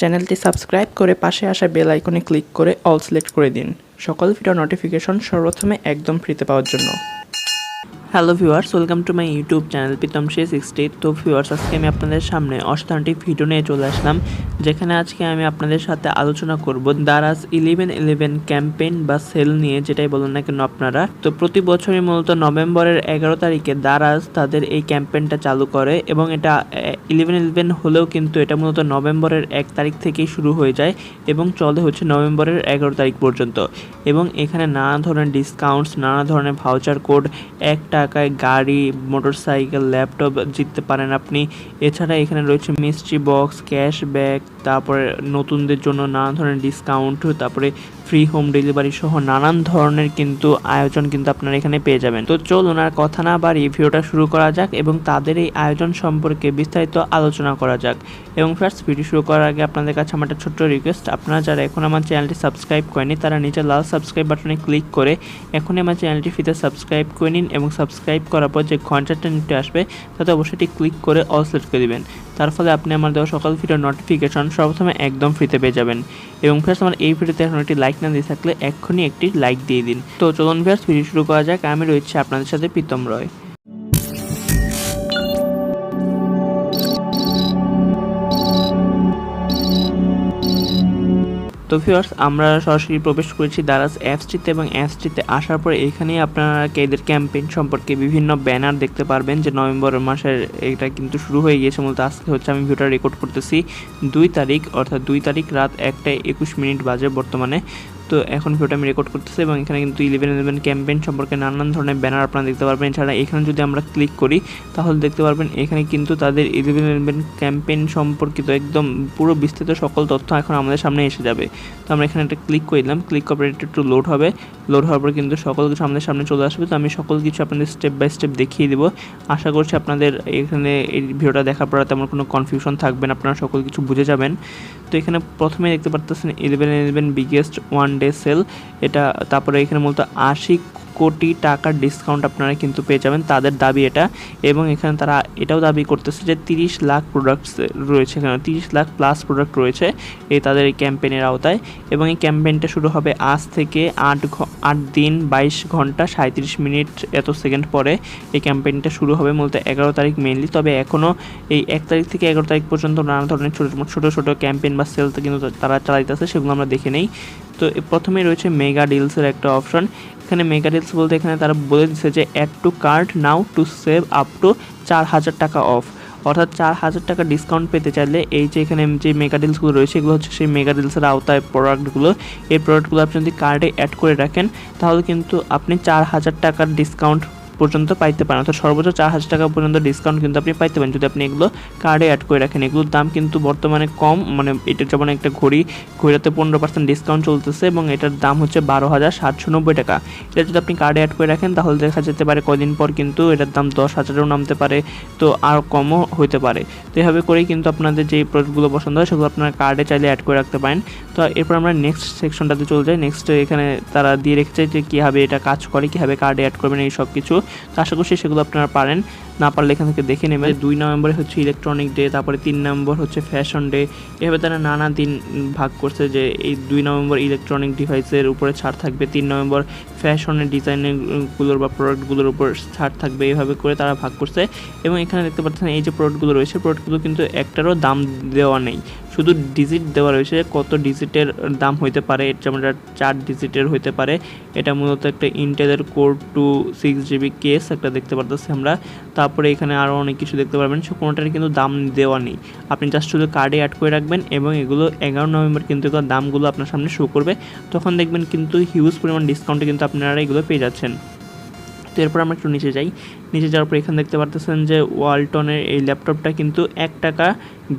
চ্যানেলটি সাবস্ক্রাইব করে পাশে আসা বেল আইকনে ক্লিক করে অল সিলেক্ট করে দিন সকল ভিডিও নোটিফিকেশন সর্বপ্রথমে একদম ফ্রিতে পাওয়ার জন্য। Hello viewers, welcome to my YouTube channel Pritam Shri 60। তো ভিউয়ার্স, আজকে আমি আপনাদের সামনে অসাধারণ ভিডিও নিয়ে চলে আসলাম, যেখানে আজকে আমি আপনাদের সাথে আলোচনা করব দারাজ 11/11 ক্যাম্পেইন বা সেল নিয়ে, যেটাই বলুন না কেন আপনারা। তো প্রতি বছরই মূলত নভেম্বরের 11 তারিখে দারাজ তাদের এই ক্যাম্পেইনটা চালু করে এবং এটা 11/11 হলেও কিন্তু এটা মূলত নভেম্বরের 1 তারিখ থেকেই শুরু হয়ে যায় এবং চলে হচ্ছে নভেম্বরের 11 তারিখ পর্যন্ত। এবং এখানে নানা ধরনের ডিসকাউন্টস, নানা ধরনের ভাউচার কোড, 1 টাকায় গাড়ি, মোটরসাইকেল, ল্যাপটপ জিততে পারেন আপনি। এছাড়া এখানে রয়েছে মিস্ট্রি বক্স, ক্যাশব্যাক, তারপরে নতুনদের জন্য নানা ধরনের ডিসকাউন্ট, তারপরে ফ্রি হোম ডেলিভারি সহ নানান ধরনের কিন্তু আয়োজন কিন্তু আপনারা এখানে পেয়ে যাবেন। তো চলুন আর কথা না বাড়িয়ে ভিডিওটা শুরু করা যাক এবং তাদের এই আয়োজন সম্পর্কে বিস্তারিত আলোচনা করা যাক। এবং ফার্স্ট ভিডিও শুরু করার আগে আপনাদের কাছে আমার একটা ছোট্ট রিকোয়েস্ট, আপনারা যারা এখন আমার চ্যানেলটি সাবস্ক্রাইব করেনি তারা নিচে লাল সাবস্ক্রাইব বাটনে ক্লিক করে এখনই আমার চ্যানেলটি ফ্রিতে সাবস্ক্রাইব করে নিন এবং সাবস্ক্রাইব করার পর যে ঘন্টাটা নিতে আসবে তাতে অবশ্যই ক্লিক করে অল সিলেক্ট করে দিবেন। তার ফলে আপনি আমার দেওয়া সকল ভিডিওর নোটিফিকেশন সর্বপ্রথমে একদম ফ্রিতে পেয়ে যাবেন। এবং ফার্স্ট আমার এই ভিডিওতে এখন একটি লাইক না দিয়ে থাকলে এক্ষুনি একটি লাইক দিয়ে দিন। তো চলুন ফার্স্ট ভিডিও শুরু করা যাক। আমি রয়েছে আপনাদের সাথে প্রীতম রয়। তো ভিউয়ার্স, আমরা সরাসরি প্রবেশ করেছি দারাজ অ্যাপসটিতে এবং অ্যাপসটিতে আসার পর এখানেই আপনারা এদের ক্যাম্পেইন সম্পর্কে বিভিন্ন ব্যানার দেখতে পারবেন যে নভেম্বর মাসের এটা কিন্তু শুরু হয়ে গিয়েছে। মূলত আজকে হচ্ছে আমি ভিডিওটা রেকর্ড করতেছি 2 তারিখ, অর্থাৎ 2 তারিখ রাত 1:21 বাজে বর্তমানে। তো এখন ভিডিওটা আমি রেকর্ড করতেছি এবং এখানে কিন্তু 11/11 ক্যাম্পেইন সম্পর্কে নানান ধরনের ব্যানার আপনারা দেখতে পারবেন। এছাড়া এখানে যদি আমরা ক্লিক করি তাহলে দেখতে পারবেন এখানে কিন্তু তাদের 11/11 ক্যাম্পেইন সম্পর্কিত একদম পুরো বিস্তৃত সকল তথ্য এখন আমাদের সামনে এসে যাবে। তো আমরা এখানে একটা ক্লিক করলাম, ক্লিক করার পর একটু লোড হবে, লোড হওয়ার পর কিন্তু সকল কিছু আমাদের সামনে চলে আসবে। তো আমি সকল কিছু আপনাদের স্টেপ বাই স্টেপ দেখিয়ে দেবো। আশা করছি আপনাদের এখানে এই ভিডিওটা দেখার পর তেমন কোনো কনফিউশন থাকবে না, আপনারা সকল কিছু বুঝে যাবেন। তো এখানে প্রথমে দেখতে পাচ্ছেন 11/11 বিগেস্ট ওয়ান ডে সেল এটা। তারপরে এখানে মূলত 80 কোটি টাকার ডিসকাউন্ট আপনারা কিন্তু পেয়ে যাবেন, তাদের দাবি এটা। এবং এখানে তারা এটাও দাবি করতেছে যে 30 লাখ প্রোডাক্টস রয়েছে, এখানে 30 লাখ প্লাস প্রোডাক্ট রয়েছে এই তাদের এই ক্যাম্পেইনের আওতায়। এবং এই ক্যাম্পেইনটা শুরু হবে আজ থেকে 8 দিন 22 ঘন্টা 37 মিনিট এত সেকেন্ড পরে এই ক্যাম্পেইনটা শুরু হবে মূলত 11 তারিখ মেইনলি। তবে এখনও এই 1 তারিখ থেকে 11 তারিখ পর্যন্ত নানা ধরনের ছোটো ছোটো ক্যাম্পেইন বা সেল কিন্তু তারা চালাইতেছে, সেগুলো আমরা দেখে নেই। তো প্রথমেই রয়েছে মেগা ডিলসের একটা অপশন। এখানে মেগা ডিলস বলতে এখানে তারা বলে দিচ্ছে যে add to cart now to save up to 4000 টাকা অফ, অর্থাৎ 4000 টাকা ডিসকাউন্ট পেতে চাইলে এই যে এখানে যে মেগা ডিলসগুলো রয়েছে এগুলো হচ্ছে সেই মেগা ডিলসের আওতায় প্রোডাক্টগুলো। এই প্রোডাক্টগুলো আপনি যদি কার্ডে অ্যাড করে রাখেন তাহলে কিন্তু আপনি 4000 টাকার ডিসকাউন্ট পর্যন্ত পাইতে পারেন, অর্থাৎ সর্বোচ্চ 4000 টাকা পর্যন্ত ডিসকাউন্ট কিন্তু আপনি পাইতে পারেন যদি আপনি এগুলো কার্ডে অ্যাড করে রাখেন। এগুলোর দাম কিন্তু বর্তমানে কম, মানে এটা যেমন একটা ঘড়িতে 15% ডিসকাউন্ট চলতেছে এবং এটার দাম হচ্ছে 12,790 টাকা। এটা যদি আপনি কার্ডে অ্যাড করে রাখেন তাহলে দেখা যেতে পারে কদিন পর কিন্তু এটার দাম 10,000-ও নামতে পারে, তো আর কমও হতে পারে। তো এভাবে করেই কিন্তু আপনাদের যে প্রোডাক্টগুলো পছন্দ হয় সেগুলো আপনারা কার্ডে চাইলে অ্যাড করে রাখতে পারেন। তো এরপর আমরা নেক্সট সেকশনটাতে চলে যাই। নেক্সট এখানে তারা দিয়ে রেখেছে যে কীভাবে এটা কাজ করে, কীভাবে কার্ডে অ্যাড করবেন এই সব কিছু। তো আশা করছি সেগুলো আপনারা পারেন, না পারলে এখান থেকে দেখে নেবেন। 2 নভেম্বরে হচ্ছে ইলেকট্রনিক ডে, তারপরে 3 নভেম্বর হচ্ছে ফ্যাশন ডে। এভাবে তারা নানা দিন ভাগ করছে যে এই 2 নভেম্বর ইলেকট্রনিক ডিভাইসের উপরে ছাড় থাকবে, 3 নভেম্বর ফ্যাশনের ডিজাইনগুলোর বা প্রোডাক্টগুলোর উপর ছাড় থাকবে, এইভাবে করে তারা ভাগ করছে। এবং এখানে দেখতে পাচ্ছেন এই যে প্রোডাক্টগুলো রয়েছে প্রোডাক্টগুলো কিন্তু একটারও দাম দেওয়া নেই, শুধু ডিজিট দেওয়া রয়েছে কত ডিজিটের দাম হইতে পারে। যেমন এটা 4 ডিজিটের হইতে পারে। এটা মূলত একটা ইন্টেলের কোর 2 6GB কেস একটা দেখতে পারতেছি আমরা। তারপরে এখানে আরও অনেক কিছু দেখতে পারবেন, সে কোনোটার কিন্তু দাম দেওয়া নেই, আপনি জাস্ট শুধু কার্ডে অ্যাড করে রাখবেন এবং এগুলো 11 নভেম্বর কিন্তু এগুলো দামগুলো আপনার সামনে শো করবে, তখন দেখবেন কিন্তু হিউজ পরিমাণ ডিসকাউন্টে কিন্তু আপনারা এগুলো পেয়ে যাচ্ছেন। তো এরপর আমরা একটু নিচে যাই। নিচে যাওয়ার পর এখানে দেখতে পারতেছেন যে ওয়ালটনের এই ল্যাপটপটা কিন্তু 1 টাকা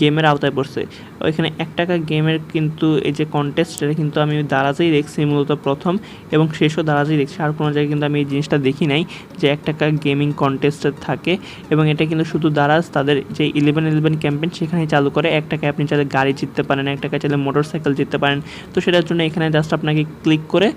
গেমের আওতায় পড়ছে। ওইখানে 1 টাকা গেমের কিন্তু এই যে কন্টেস্ট এটা কিন্তু আমি দারাজেই দেখছি মূলত প্রথম এবং শেষও দারাজেই দেখছি, আর কোনো জায়গায় কিন্তু আমি এই জিনিসটা দেখি নাই যে 1 টাকা গেমিং কন্টেস্ট থাকে। এবং এটা কিন্তু শুধু দারাজ তাদের যে 11/11 ক্যাম্পেইন সেখানেই চালু করে। 1 টাকায় আপনি চাইলে গাড়ি জিততে পারেন, 1 টাকায় চাইলে মোটরসাইকেল জিততে পারেন। তো সেটার জন্য এখানে জাস্ট আপনাকে ক্লিক করে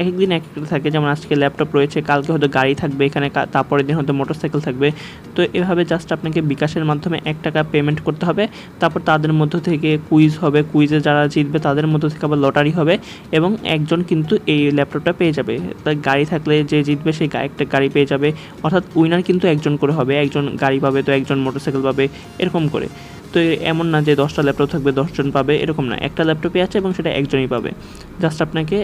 একদিন একটা থাকে, যেমন আজকে ল্যাপটপ রয়েছে, কালকে হয়তো গাড়ি থাকবে, এখানে তারপরের দিন হয়তো মোটরসাইকেল থাকবে। তো এভাবে জাস্ট আপনাকে বিকাশের মাধ্যমে 1 টাকা পেমেন্ট করতে হবে। তারপর তাদের মধ্য থেকে কুইজ হবে, কুইজে যারা জিতবে তাদের মধ্য থেকে আবার লটারি হবে এবং একজন কিন্তু এই ল্যাপটপটা পেয়ে যাবে। তার গাড়ি থাকলে যে জিতবে সেই একটা গাড়ি পেয়ে যাবে, অর্থাৎ উইনার কিন্তু একজন করে হবে, একজন গাড়ি পাবে তো একজন মোটরসাইকেল পাবে, এরকম করে। তো এমন না যে 10টা ল্যাপটপ থাকবে 10 জন পাবে, এরকম না, একটা ল্যাপটপই আছে এবং সেটা একজনই পাবে। জাস্ট আপনাকে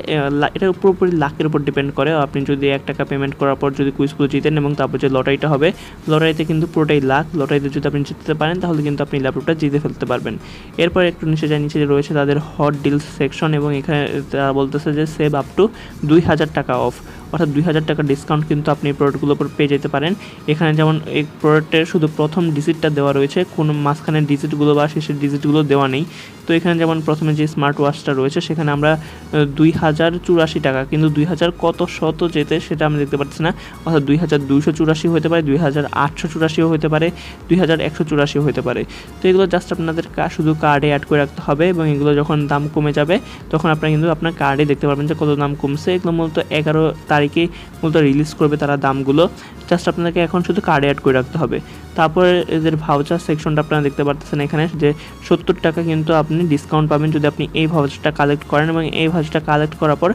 এটা পুরোপুরি লাকের উপর ডিপেন্ড করে। আপনি যদি 1 টাকা পেমেন্ট করার পর যদি কুইজগুলো জিতেন এবং তারপর যে লটারিটা হবে, লটারিতে কিন্তু পুরোটাই লাক। লটারিতে যদি আপনি জিততে পারেন তাহলে কিন্তু আপনি ল্যাপটপটা জিতে ফেলতে পারবেন। এরপর একটু নিচে যে রয়েছে তাদের হট ডিলস সেকশন এবং এখানে তারা বলতেছে যে সেভ আপ টু 2000 টাকা অফ, অর্থাৎ 2000 টাকা ডিসকাউন্ট কিন্তু আপনি এই প্রোডাক্টগুলোর উপর পেয়ে যেতে পারেন। এখানে যেমন এই প্রোডাক্টের শুধু প্রথম ডিজিটটা দেওয়া রয়েছে, কোনো মাঝখানের ডিজিটগুলো বা শেষের ডিজিটগুলো দেওয়া নেই। তো এখানে যেমন প্রথমে যে স্মার্ট ওয়াচটা রয়েছে সেখানে আমরা 2084 টাকা, কিন্তু 2000 কত শত যেতে সেটা আমি দেখতে পাচ্ছি না, অর্থাৎ 2284 হতে পারে, 2884 হতে পারে, 2184 হতে পারে। তো এগুলো জাস্ট আপনাদের শুধু কার্ডে অ্যাড করে রাখতে হবে এবং এগুলো যখন দাম কমে যাবে তখন আপনারা কিন্তু আপনার কার্ডে দেখতে পারবেন যে কত দাম কমছে। এগুলো মূলত 11 তারিখে মূলত রিলিজ করবে তারা দামগুলো, জাস্ট আপনাদেরকে এখন শুধু কার্ডে অ্যাড করে রাখতে হবে। তারপরে এদের ভাউচার সেকশনটা আপনারা দেখতে পাচ্ছেন এখানে যে 70 টাকা কিন্তু আপনি ডিসকাউন্ট পাবেন যদি আপনি এই ভাউচারটা কালেক্ট করেন এবং এই ভাউচারটা কালেক্ট করার পর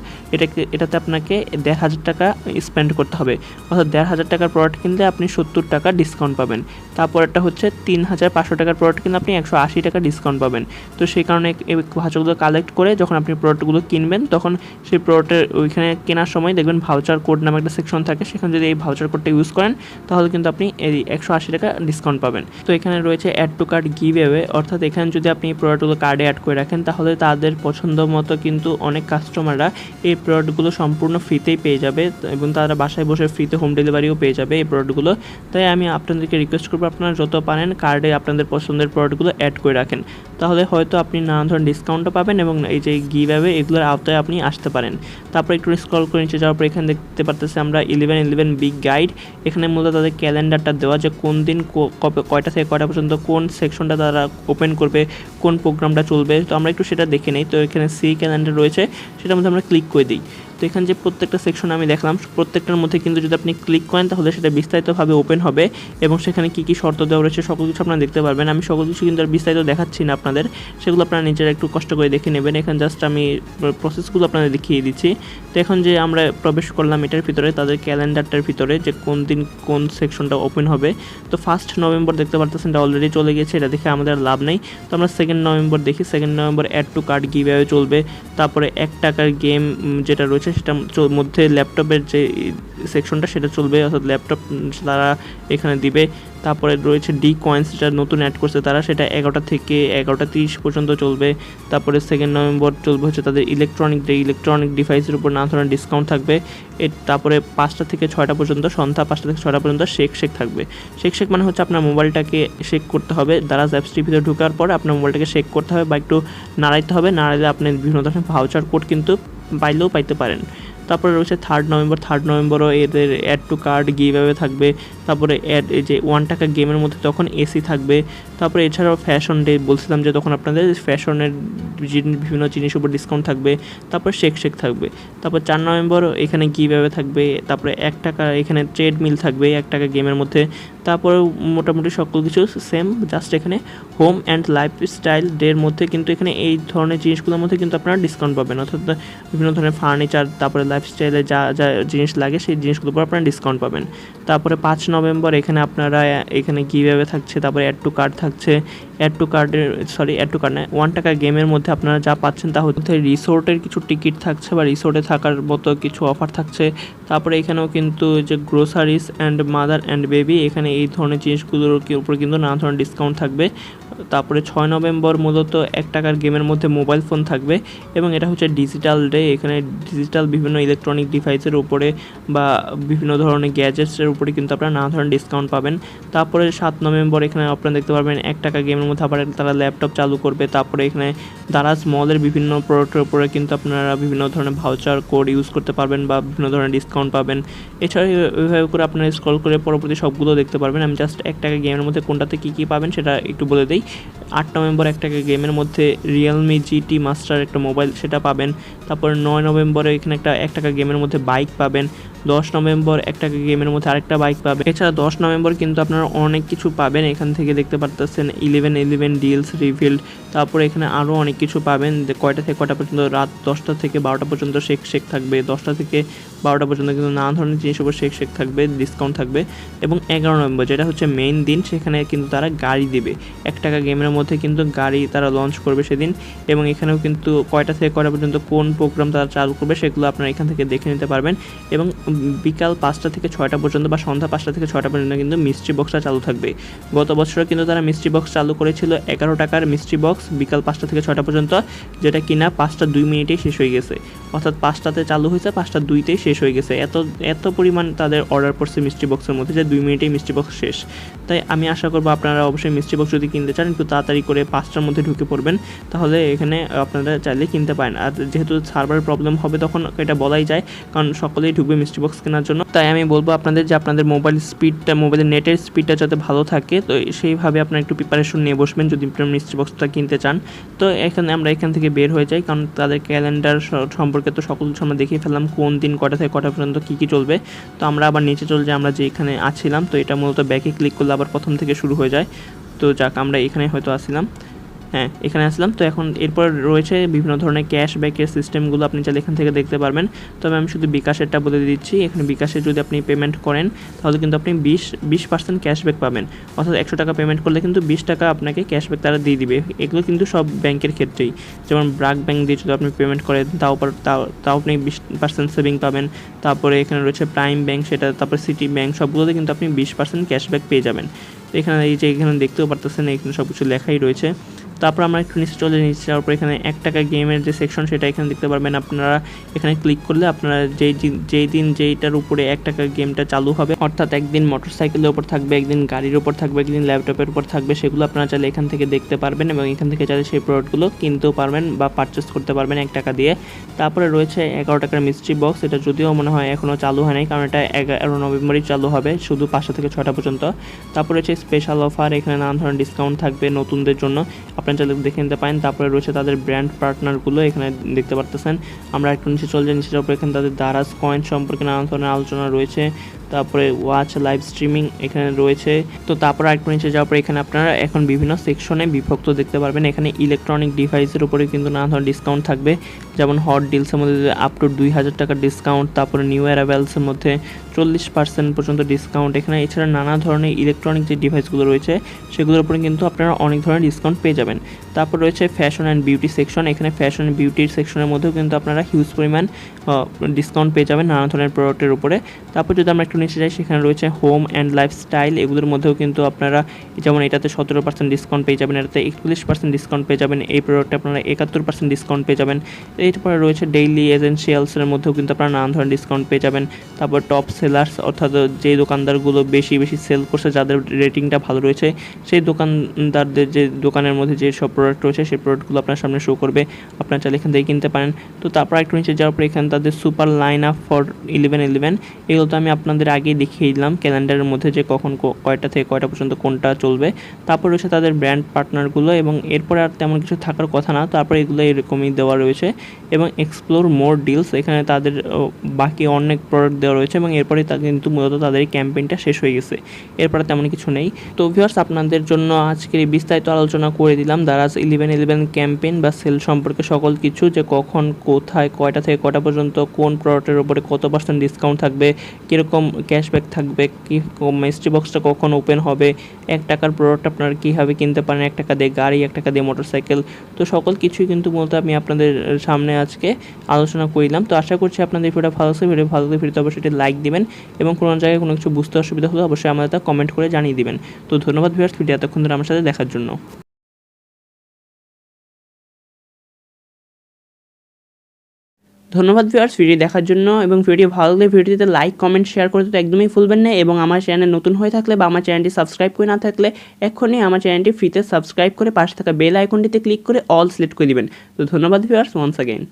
এটাতে আপনাকে 1500 টাকা স্পেন্ড করতে হবে, অর্থাৎ 1500 টাকার প্রোডাক্ট কিনলে আপনি 70 টাকা ডিসকাউন্ট পাবেন। তারপরটা হচ্ছে 3500 টাকার প্রোডাক্ট কিনলে আপনি 180 টাকা ডিসকাউন্ট পাবেন। তো সেই কারণে এই ভাউচারগুলো কালেক্ট করে যখন আপনি প্রোডাক্টগুলো কিনবেন তখন সেই প্রোডাক্টের ওইখানে কেনার সময় দেখবেন ভাউচার কোড নামে একটা সেকশন থাকে, সেখানে যদি এই ভাউচার কোডটা ইউজ করেন তাহলে কিন্তু আপনি এই 180 টাকা ডিসকাউন্ট পাবেন। তো এখানে রয়েছে অ্যাড টু কার্ড গিভঅ্যাওয়ে, অর্থাৎ এখানে যদি আপনি এই প্রোডাক্টগুলো কার্ডে অ্যাড করে রাখেন তাহলে তাদের পছন্দ মতো কিন্তু অনেক কাস্টমাররা এই প্রোডাক্টগুলো সম্পূর্ণ ফ্রিতেই পেয়ে যাবে এবং তারা বাসায় বসে ফ্রিতে হোম ডেলিভারিও পেয়ে যাবে এই প্রোডাক্টগুলো। তাই আমি আপনাদেরকে রিকোয়েস্ট করবো আপনারা যত পারেন কার্ডে আপনাদের পছন্দের প্রোডাক্টগুলো অ্যাড করে রাখেন, তাহলে হয়তো আপনি নানা ধরনের ডিসকাউন্টও পাবেন এবং এই যে গিভঅ্যাওয়ে এগুলোর আওতায় আপনি আসতে পারেন। তারপর একটু স্ক্রল করে নিচে যাওয়ার পর এখানে দেখতে পারতেছি আমরা 11 বিগ গাইড। এখানে মূলত তাদের ক্যালেন্ডারটা দেওয়া যে কোন দিন কয়টা থেকে কয়টা পর্যন্ত কোন সেকশনটা তারা ওপেন করবে, কোন প্রোগ্রামটা চলবে। তো আমরা একটু সেটা দেখে নিই। তো এখানে সি ক্যালেন্ডার রয়েছে, সেটার মধ্যে আমরা ক্লিক করে দিই। তো এখানে যে প্রত্যেকটা সেকশন আমি দেখলাম প্রত্যেকটার মধ্যে কিন্তু যদি আপনি ক্লিক করেন তাহলে সেটা বিস্তারিতভাবে ওপেন হবে এবং সেখানে কী কী শর্ত দেওয়া রয়েছে সকল কিছু আপনারা দেখতে পারবেন। আমি সকল কিছু কিন্তু আর বিস্তারিত দেখাচ্ছি না আপনাদের, সেগুলো আপনারা নিজেরা একটু কষ্ট করে দেখে নেবেন। এখানে জাস্ট আমি প্রসেসগুলো আপনাদের দেখিয়ে দিচ্ছি। তো এখন যে আমরা প্রবেশ করলাম এটার ভিতরে তাদের ক্যালেন্ডারটার ভিতরে যে কোন দিন কোন সেকশনটা ওপেন হবে। তো 1 নভেম্বর দেখতে পারতেছেন এটা অলরেডি চলে গেছে, এটা দেখে আমাদের লাভ নেই। তো আমরা 2 নভেম্বর দেখি। 2 November add to card giveaway চলবে। তারপরে 1 টাকার গেম যেটা রয়েছে সেটার মধ্যে ল্যাপটপের যে সেকশনটা সেটা চলবে, অর্থাৎ ল্যাপটপ তারা এখানে দিবে। তারপরে রয়েছে ডি কয়েন্স, যেটা নতুন অ্যাড করছে তারা, সেটা 11টা থেকে 11টা 30 পর্যন্ত চলবে। তারপরে 2 নভেম্বর চলবে হচ্ছে তাদের ইলেকট্রনিক ডিভাইসের উপর নানা ধরনের ডিসকাউন্ট থাকবে। তারপরে 5টা থেকে 6টা পর্যন্ত, সন্ধ্যা 5টা থেকে 6টা পর্যন্ত শেক থাকবে। শেক মানে হচ্ছে আপনার মোবাইলটাকে শেক করতে হবে, দারাজ অ্যাপসটির ভিতরে ঢোকার পরে আপনার মোবাইলটাকে শেক করতে হবে বা একটু নাড়াইতে হবে, নাড়াইলে আপনি বিভিন্ন ধরনের ভাউচার কোড কিন্তু পাইতে পারেন। তারপরে রয়েছে 3 নভেম্বরও এদের অ্যাড টু কার্ড গিভঅ্যাওয়ে থাকবে। তারপরে এই যে 1 টাকা গেমের মধ্যে তখন এসি থাকবে। তারপরে এছাড়াও ফ্যাশন ডে বলছিলাম যে তখন আপনাদের ফ্যাশনের বিভিন্ন জিনিসের উপর ডিসকাউন্ট থাকবে। তারপর শেক থাকবে। তারপর 4 নভেম্বর এখানে গিভঅ্যাওয়ে থাকবে। তারপরে 1 টাকা এখানে ট্রেডমিল থাকবে 1 টাকা গেমের মধ্যে। তারপরে মোটামুটি সকল কিছু সেম, জাস্ট এখানে হোম অ্যান্ড লাইফস্টাইল ডের মধ্যে কিন্তু এখানে এই ধরনের জিনিসগুলোর মধ্যে কিন্তু আপনারা ডিসকাউন্ট পাবেন, অর্থাৎ বিভিন্ন ধরনের ফার্নিচার তারপরে লাইফস্টাইলে যা জিনিস লাগে সেই জিনিসগুলোর উপর আপনারা ডিসকাউন্ট পাবেন। তারপরে 5 নভেম্বর এখানে আপনারা এখানে গিভঅ্যাওয়ে থাকছে। তারপরে অ্যাড টু কার্ড থাকছে। অ্যাড টু কার্ড না, 1 টাকা গেমের মধ্যে আপনারা যা পাচ্ছেন তা হচ্ছে রিসোর্টের কিছু টিকিট থাকছে বা রিসোর্টে থাকার মতো কিছু অফার থাকছে। তারপরে এখানেও কিন্তু যে groceries and mother and baby, এখানে এই ধরনের জিনিসগুলোর উপর কিন্তু নানা ধরনের ডিসকাউন্ট থাকবে। তারপরে 6 নভেম্বর মূলত 1 টাকার গেমের মধ্যে মোবাইল ফোন থাকবে এবং এটা হচ্ছে ডিজিটাল ডে। এখানে ডিজিটাল বিভিন্ন ইলেকট্রনিক ডিভাইসের উপরে বা বিভিন্ন ধরনের গ্যাজেটসের উপরে কিন্তু আপনারা নানা ধরনের ডিসকাউন্ট পাবেন। তারপরে 7 নভেম্বর এখানে আপনারা দেখতে পারবেন 1 টাকা গেমের মধ্যে আবার তারা ল্যাপটপ চালু করবে। তারপরে এখানে দারাজ মলের বিভিন্ন প্রোডাক্টের উপরে কিন্তু আপনারা বিভিন্ন ধরনের ভাউচার কোড ইউজ করতে পারবেন বা বিভিন্ন ধরনের ডিসকাউন্ট পাবেন। এছাড়া এইভাবে করে আপনারা স্ক্রল করে পরবর্তী সবগুলো দেখতে পারবেন। আমি জাস্ট 1 টাকা গেমের মধ্যে কোনটাতে কী পাবেন সেটা একটু বলে দিই। 8 নভেম্বর 1 টাকা গেমের মধ্যে রিয়েলমি GT মাস্টার একটা মোবাইল সেটা পাবেন। তারপর 9 নভেম্বরে এখানে 1 টাকা গেমের মধ্যে বাইক পাবেন। 10 নভেম্বর 1 টাকা গেমের মধ্যে আরেকটা বাইক পাবেন। এছাড়া 10 নভেম্বর কিন্তু আপনারা অনেক কিছু পাবেন, এখান থেকে দেখতে পারতেছেন 11 ডিলস রিভিল্ড, তারপরে এখানে আরও অনেক কিছু পাবেন। কয়টা থেকে কয়টা পর্যন্ত, রাত 10টা থেকে 12টা পর্যন্ত শেক থাকবে, 10টা থেকে 12টা পর্যন্ত কিন্তু নানা ধরনের জিনিসের উপর শেক থাকবে, ডিসকাউন্ট থাকবে। এবং 11 নভেম্বর যেটা হচ্ছে মেইন দিন, সেখানে কিন্তু তারা গাড়ি দিবে 1 টাকা গেমের মধ্যে কিন্তু গাড়ি তারা লঞ্চ করবে সেদিন। এবং এখানেও কিন্তু কয়টা থেকে কয়টা পর্যন্ত কোন প্রোগ্রাম তারা চালু করবে সেগুলো আপনারা এখান থেকে দেখে নিতে পারবেন। এবং বিকাল 5টা থেকে 6টা পর্যন্ত বা সন্ধ্যা 5টা থেকে 6টা পর্যন্ত কিন্তু মিস্ট্রি বক্সটা চালু থাকবে। গত বছরও কিন্তু তারা মিস্ট্রি বক্স চালু করেছিল 11 টাকার মিস্ট্রি বক্স বিকাল 5টা থেকে 6টা পর্যন্ত, যেটা কিনা 5টা 2 মিনিটেই শেষ হয়ে গেছে। অর্থাৎ 5টাতে চালু হয়েছে, 5টা 2তেই শেষ হয়ে গেছে। এত পরিমাণ তাদের অর্ডার পড়ছে মিস্ট্রি বক্সের মধ্যে যে 2 মিনিটেই মিস্ট্রি বক্স শেষ। তাই আমি আশা করবো আপনারা অবশ্যই মিস্ট্রি বক্স যদি কিনতে চান একটু তাড়াতাড়ি করে 5টার মধ্যে ঢুকে পড়বেন, তাহলে এখানে আপনারা চাইলে কিনতে পারেন। আর যেহেতু সার্ভার প্রবলেম হবে তখন এটা বলাই যায়, কারণ সকলেই ঢুকবে মিস্ট্রি বক্স কেনার জন্য। তাই আমি বলবো আপনাদের যে আপনাদের মোবাইলের নেটের স্পিডটা যাতে ভালো থাকে, তো সেইভাবে আপনারা একটু প্রিপারেশন নিয়ে বসবেন যদি আপনারা মিস্ট্রি বক্সটা কিনতে চান। তো আমরা এখান থেকে বের হয়ে যাই, কারণ তাদের ক্যালেন্ডার সম্পর্কে তো সকল কিছু আমরা দেখিয়ে ফেললাম, কোন দিন কটা থেকে কটা পর্যন্ত কী চলবে। তো আমরা আবার নিচে চলে যাই, আমরা যে এখানে আছিলাম, তো এটা মূলত ব্যাকে ক্লিক করলে আবার প্রথম থেকে শুরু হয়ে যায়। তো যাক, আমরা এখানে হয়তো আসছিলাম, হ্যাঁ এখানে আসলাম। তো এখন এরপর রয়েছে বিভিন্ন ধরনের ক্যাশব্যাকের সিস্টেমগুলো, আপনি চাইলে এখান থেকে দেখতে পারবেন। তবে আমি শুধু বিকাশেরটা বলে দিচ্ছি, এখানে বিকাশে যদি আপনি পেমেন্ট করেন তাহলে কিন্তু আপনি 20% ক্যাশব্যাক পাবেন। অর্থাৎ 100 টাকা পেমেন্ট করলে কিন্তু 20 টাকা আপনাকে ক্যাশব্যাক তারা দিয়ে দিবে। এগুলো কিন্তু সব ব্যাংকের ক্ষেত্রেই, যেমন ব্র্যাক ব্যাংক দিয়ে যদি আপনি পেমেন্ট করেন তাও আপনি 20% সেভিং পাবেন। তারপরে এখানে রয়েছে প্রাইম ব্যাংক, সেটা তারপরে সিটি ব্যাংক, সবগুলোতে কিন্তু আপনি 20% ক্যাশব্যাক পেয়ে যাবেন। তো এখানে এখানে দেখতেও পারতেছেন, এখানে সব কিছু লেখাই রয়েছে। তারপর আমরা একটু নিচে যাওয়ার পর এখানে 1 টাকা গেমের যে সেকশন সেটা এখানে দেখতে পারবেন। আপনারা এখানে ক্লিক করলে আপনারা যেইটার উপরে 1 টাকা গেমটা চালু হবে, অর্থাৎ একদিন মোটরসাইকেলের উপর থাকবে, একদিন গাড়ির উপর থাকবে, একদিন ল্যাপটপের উপর থাকবে, সেগুলো আপনারা চাইলে এখান থেকে দেখতে পারবেন এবং এখান থেকে চাইলে সেই প্রোডাক্টগুলো কিনতেও পারবেন বা পারচেস করতে পারবেন 1 টাকা দিয়ে। তারপরে রয়েছে 11 টাকার মিস্ট্রি বক্স, এটা যদিও মনে হয় এখনও চালু হয় নাই, কারণ এটা 11 নভেম্বরই চালু হবে, শুধু 5টা থেকে 6টা পর্যন্ত। তারপরে রয়েছে স্পেশাল অফার, এখানে নানান ধরনের ডিসকাউন্ট থাকবে নতুনদের জন্য, আপনারা চাইলে দেখে নিতে পারেন। তারপরে রয়েছে তাদের ব্র্যান্ড পার্টনারগুলো, এখানে দেখতে পারতেছেন। আমরা একটু নিচে চলে যাই, নিচে যাওয়ার পর এখানে তাদের দারাজ কয়েন সম্পর্কে নানান ধরনের আলোচনা রয়েছে। তারপরে ওয়াচ লাইভ স্ট্রিমিং এখানে রয়েছে। তো তারপরে আরেকটু নিচে যাওয়ার পর এখানে আপনারা এখন বিভিন্ন সেকশনে বিভক্ত দেখতে পারবেন। এখানে ইলেকট্রনিক ডিভাইসের উপরে কিন্তু নানা ধরনের ডিসকাউন্ট থাকবে, যেমন হট ডিলসের মধ্যে আপ টু 2000 টাকার ডিসকাউন্ট, তারপরে নিউ অ্যারাইভেলসের মধ্যে 40% পর্যন্ত ডিসকাউন্ট। এখানে এছাড়া নানা ধরনের ইলেকট্রনিক যে ডিভাইসগুলো রয়েছে সেগুলোর উপরে কিন্তু আপনারা অনেক ধরনের ডিসকাউন্ট পেয়ে যাবেন। তারপর রয়েছে ফ্যাশন অ্যান্ড বিউটি সেকশন, এখানে ফ্যাশন অ্যান্ড বিউটির সেকশনের মধ্যেও কিন্তু আপনারা হিউজ পরিমাণ ডিসকাউন্ট পেয়ে যাবেন নানা ধরনের প্রোডাক্টের উপরে। তারপর যদি আমরা একটু নিচে যাই, সেখানে রয়েছে হোম অ্যান্ড লাইফস্টাইল, এগুলোর মধ্যেও কিন্তু আপনারা যেমন এটাতে 17% ডিসকাউন্ট পেয়ে যাবেন, এটাতে 41% ডিসকাউন্ট পেয়ে যাবেন, এই প্রোডাক্টে আপনারা 71% ডিসকাউন্ট পেয়ে যাবেন। এরপরে রয়েছে ডেইলি এসেনশিয়ালসের মধ্যেও কিন্তু আপনারা নানান ধরনের ডিসকাউন্ট পেয়ে যাবেন। তারপর টপ সেলার্স, অর্থাৎ যে দোকানদারগুলো বেশি সেল করছে, যাদের রেটিংটা ভালো রয়েছে, সেই দোকানদারদের যে দোকানের মধ্যে যে সব প্রোডাক্ট রয়েছে সেই প্রোডাক্টগুলো আপনার সামনে শো করবে, আপনারা চাইলে এখান থেকে কিনতে পারেন। তো তারপর একটু নিচে যাওয়ার পর এখানে তাদের সুপার লাইন আপ ফর 11/11, এগুলো তো আমি আপনাদের আগেই দেখিয়ে দিলাম ক্যালেন্ডারের মধ্যে যে কখন কয়টা থেকে কয়টা পর্যন্ত কোনটা চলবে। তারপর রয়েছে তাদের ব্র্যান্ড পার্টনারগুলো, এবং এরপরে আর তেমন কিছু থাকার কথা না, তারপর এগুলো এরকমই দেওয়া রয়েছে। এবং এক্সপ্লোর মোর ডিলস, এখানে তাদের বাকি অনেক প্রোডাক্ট দেওয়া রয়েছে, এবং এরপরে কিন্তু মূলত তাদের এই ক্যাম্পেইনটা শেষ হয়ে গেছে, এরপরে তেমন কিছু নেই। তো ভিউয়ার্স, আপনাদের জন্য আজকের এই বিস্তারিত আলোচনা করে দিলাম দারাজ 11/11 ক্যাম্পেইন বা সেল সম্পর্কে সকল কিছু, যে কখন কোথায় কয়টা থেকে কয়টা পর্যন্ত কোন প্রোডাক্টের উপরে কত % ডিসকাউন্ট থাকবে, কীরকম ক্যাশব্যাক থাকবে, কি মিস্ট্রি বক্সটা কখন ওপেন হবে, 1 টাকার প্রোডাক্ট আপনারা কীভাবে কিনতে পারেন, 1 টাকা দিয়ে গাড়ি, 1 টাকা দিয়ে মোটরসাইকেল, তো সকল কিছুই কিন্তু মূলত আমি আপনাদের সামনে আজকে আলোচনা করলাম। তো আশা করছি আপনাদের ভিডিওটা ভালো লাগছে। ভিডিও ভালো লাগলে ভিডিওতে অবশ্যই লাইক দিবেন, এবং কোনো জায়গায় কোনো কিছু বুঝতে অসুবিধা হলে অবশ্যই আমাদের তা কমেন্ট করে জানিয়ে দিবেন। তো ধন্যবাদ ভিউয়ার্স, ভিডিও এতক্ষণ ধরে আমার সাথে দেখার জন্য। ধন্যবাদ ভিউয়ার্স ভিডিও দেখার জন্য, এবং ভিডিও ভালো লাগলে ভিডিওতে লাইক কমেন্ট শেয়ার করতে তো একদমই ভুলবেন না, এবং আমার চ্যানেল নতুন হয়ে থাকলে বা আমার চ্যানেলটি সাবস্ক্রাইব করে না থাকলে এক্ষুনি আমার চ্যানেলটি ফ্রিতে সাবস্ক্রাইব করে পাশে থাকা বেল আইকনটিতে ক্লিক করে অল সিলেক্ট করে দিবেন। তো ধন্যবাদ ভিউয়ার্স ওয়ান্স অ্যাগেইন।